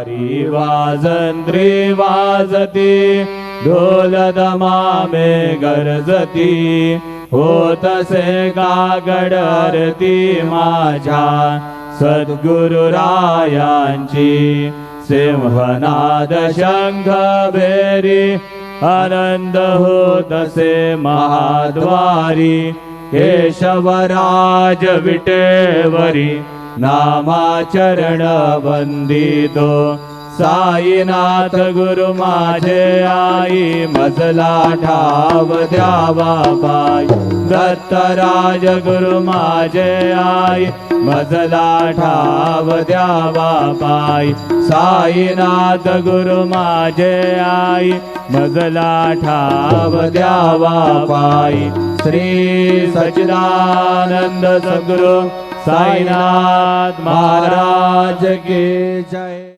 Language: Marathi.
वारी वाजंत्री वाजती ढोल दमामे गरजती होतसे कागड आरती माझ्या सद्गुरुरायांची सिंहनाद शंख भेरी आनंद होतसे महाद्वारी केशवराज विटेवरी नामाचरण वंदितो साईनाथ गुरु माझे आई मजला ठाव द्यावा पाय दत्तराज गुरु माझे आई मजला ठाव द्यावा पाय साईनाथ गुरु माझे आई मजला ठाव द्यावा पाय श्री सच्चिदानंद सद्गुरु साईनाथ महाराज की जय।